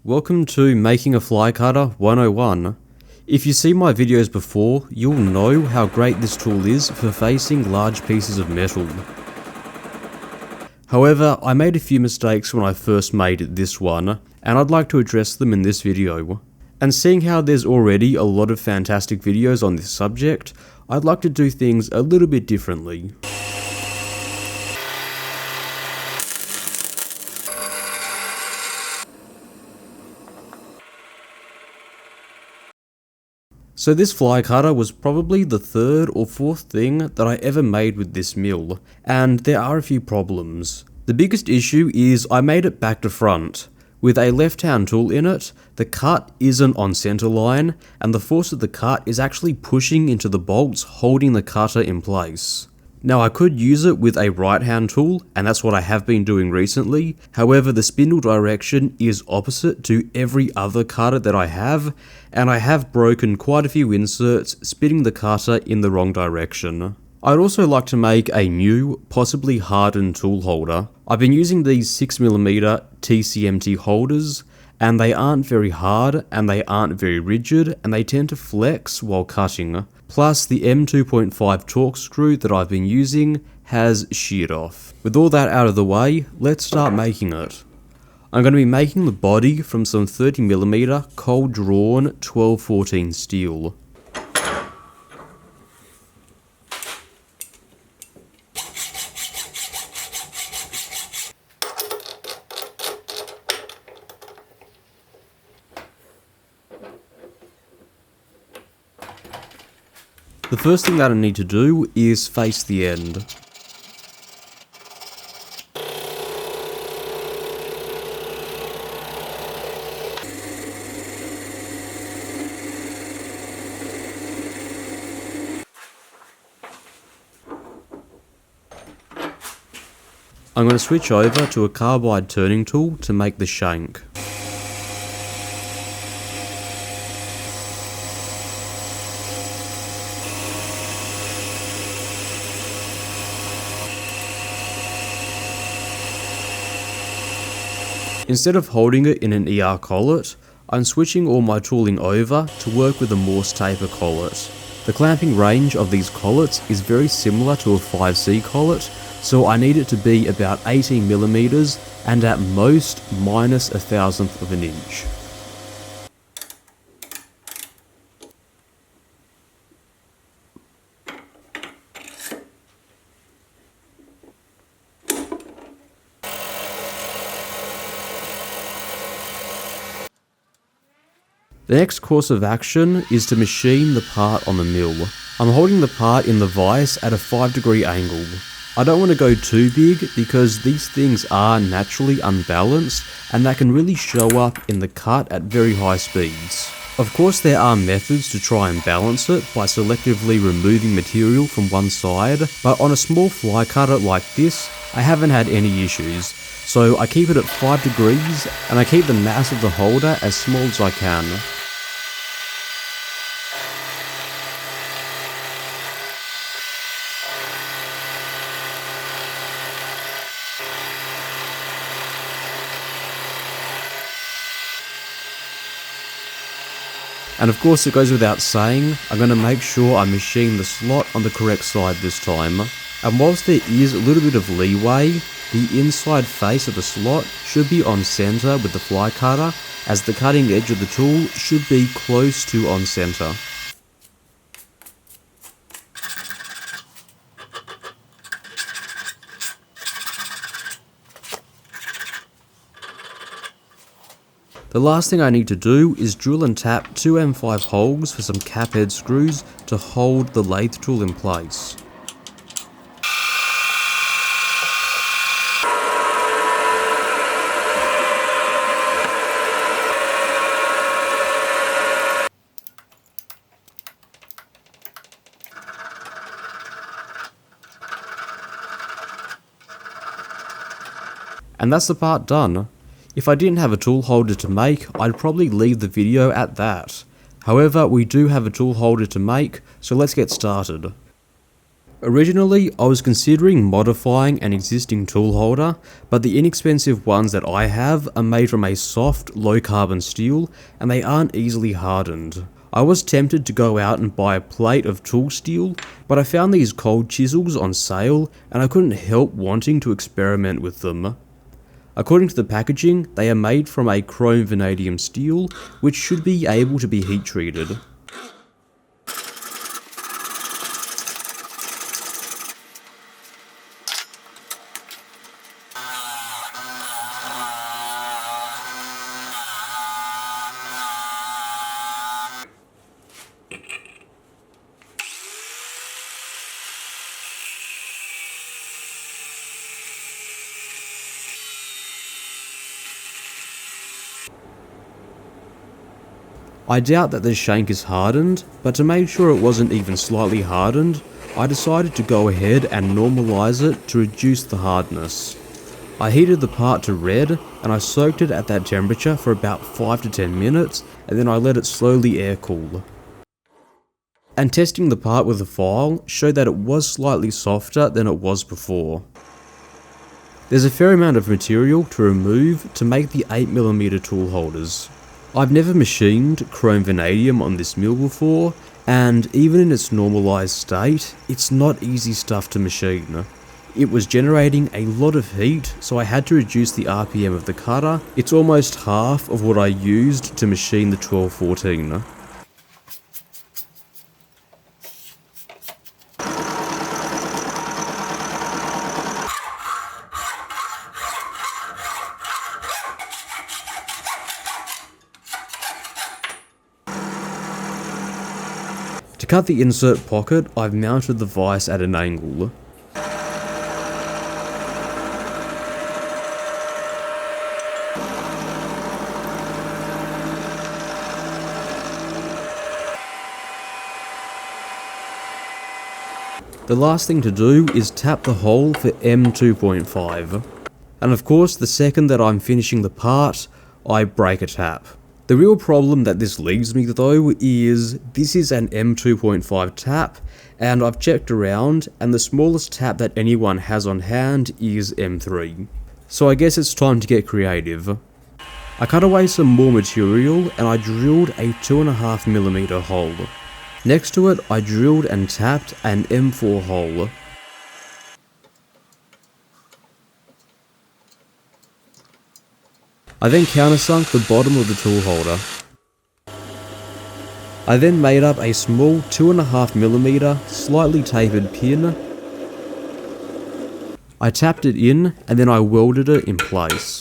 Welcome to Making a Fly Cutter 101. If you see my videos before, you'll know how great this tool is for facing large pieces of metal. However, I made a few mistakes when I first made this one, and I'd like to address them in this video. And seeing how there's already a lot of fantastic videos on this subject, I'd like to do things a little bit differently. So this fly cutter was probably the third or fourth thing that I ever made with this mill, and there are a few problems. The biggest issue is I made it back to front. With a left-hand tool in it, the cut isn't on center line, and the force of the cut is actually pushing into the bolts holding the cutter in place. Now I could use it with a right-hand tool, and that's what I have been doing recently. However, the spindle direction is opposite to every other cutter that I have, and I have broken quite a few inserts spinning the cutter in the wrong direction. I'd also like to make a new, possibly hardened tool holder. I've been using these 6mm TCMT holders, and they aren't very hard, and they aren't very rigid, and they tend to flex while cutting. Plus, the M2.5 torque screw that I've been using has sheared off. With all that out of the way, let's start making it. I'm going to be making the body from some 30mm cold drawn 1214 steel. The first thing that I need to do is face the end. I'm going to switch over to a carbide turning tool to make the shank. Instead of holding it in an ER collet, I'm switching all my tooling over to work with a Morse taper collet. The clamping range of these collets is very similar to a 5C collet, so I need it to be about 18mm and at most minus 1/1000th of an inch. The next course of action is to machine the part on the mill. I'm holding the part in the vise at a 5° angle. I don't want to go too big because these things are naturally unbalanced and that can really show up in the cut at very high speeds. Of course there are methods to try and balance it by selectively removing material from one side, but on a small fly cutter like this, I haven't had any issues. So I keep it at 5° and I keep the mass of the holder as small as I can. And of course it goes without saying, I'm going to make sure I machine the slot on the correct side this time. And whilst there is a little bit of leeway, the inside face of the slot should be on center with the fly cutter, as the cutting edge of the tool should be close to on center. The last thing I need to do is drill and tap 2 M5 holes for some cap head screws to hold the lathe tool in place. And that's the part done. If I didn't have a tool holder to make, I'd probably leave the video at that. However, we do have a tool holder to make, so let's get started. Originally, I was considering modifying an existing tool holder, but the inexpensive ones that I have are made from a soft, low carbon steel, and they aren't easily hardened. I was tempted to go out and buy a plate of tool steel, but I found these cold chisels on sale, and I couldn't help wanting to experiment with them. According to the packaging, they are made from a chrome vanadium steel, which should be able to be heat treated. I doubt that the shank is hardened, but to make sure it wasn't even slightly hardened, I decided to go ahead and normalize it to reduce the hardness. I heated the part to red, and I soaked it at that temperature for about 5 to 10 minutes, and then I let it slowly air cool. And testing the part with a file showed that it was slightly softer than it was before. There's a fair amount of material to remove to make the 8mm tool holders. I've never machined chrome vanadium on this mill before, and even in its normalized state, it's not easy stuff to machine. It was generating a lot of heat, so I had to reduce the RPM of the cutter. It's almost half of what I used to machine the 1214. To cut the insert pocket, I've mounted the vise at an angle. The last thing to do is tap the hole for M2.5. And of course, the second that I'm finishing the part, I break a tap. The real problem that this leaves me though is this is an M2.5 tap, and I've checked around and the smallest tap that anyone has on hand is M3. So I guess it's time to get creative. I cut away some more material and I drilled a 2.5mm hole. Next to it I drilled and tapped an M4 hole. I then countersunk the bottom of the tool holder. I then made up a small 2.5mm slightly tapered pin. I tapped it in and then I welded it in place.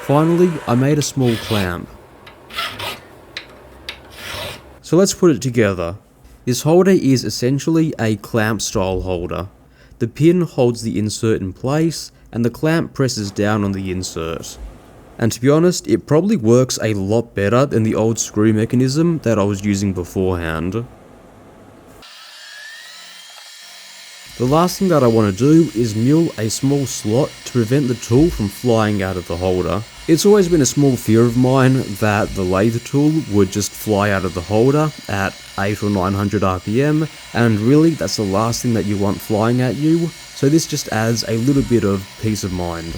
Finally, I made a small clamp. So let's put it together. This holder is essentially a clamp style holder. The pin holds the insert in place and the clamp presses down on the insert. And to be honest, it probably works a lot better than the old screw mechanism that I was using beforehand. The last thing that I want to do is mill a small slot to prevent the tool from flying out of the holder. It's always been a small fear of mine that the lathe tool would just fly out of the holder at 800 or 900 RPM, and really that's the last thing that you want flying at you, so this just adds a little bit of peace of mind.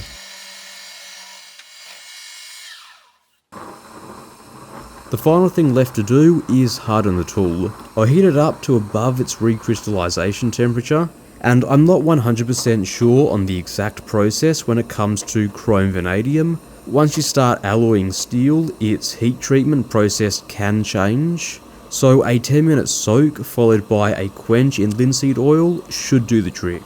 The final thing left to do is harden the tool. I heat it up to above its recrystallization temperature, and I'm not 100% sure on the exact process when it comes to chrome vanadium. Once you start alloying steel, its heat treatment process can change, so a 10-minute soak followed by a quench in linseed oil should do the trick.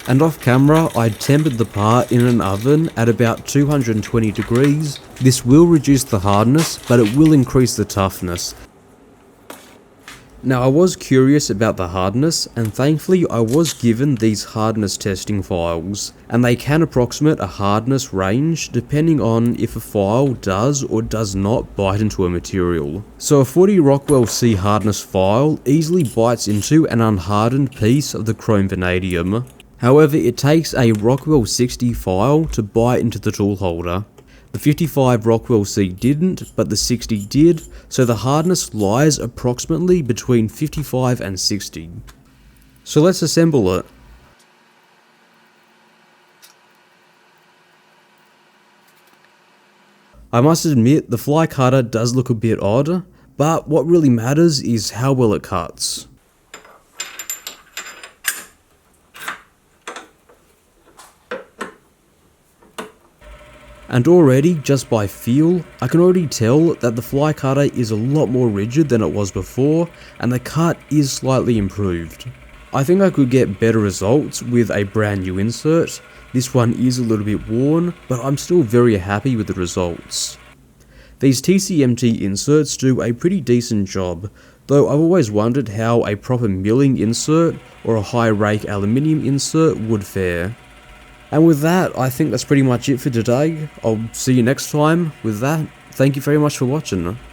And off camera, I tempered the part in an oven at about 220 degrees. This will reduce the hardness, but it will increase the toughness. Now I was curious about the hardness, and thankfully I was given these hardness testing files, and they can approximate a hardness range depending on if a file does or does not bite into a material. So a 40 Rockwell C hardness file easily bites into an unhardened piece of the chrome vanadium. However, it takes a Rockwell 60 file to bite into the tool holder. The 55 Rockwell C didn't, but the 60 did, so the hardness lies approximately between 55 and 60. So let's assemble it. I must admit, the fly cutter does look a bit odd, but what really matters is how well it cuts. And already, just by feel, I can already tell that the fly cutter is a lot more rigid than it was before, and the cut is slightly improved. I think I could get better results with a brand new insert. This one is a little bit worn, but I'm still very happy with the results. These TCMT inserts do a pretty decent job, though I've always wondered how a proper milling insert or a high rake aluminium insert would fare. And with that, I think that's pretty much it for today. I'll see you next time. With that, thank you very much for watching.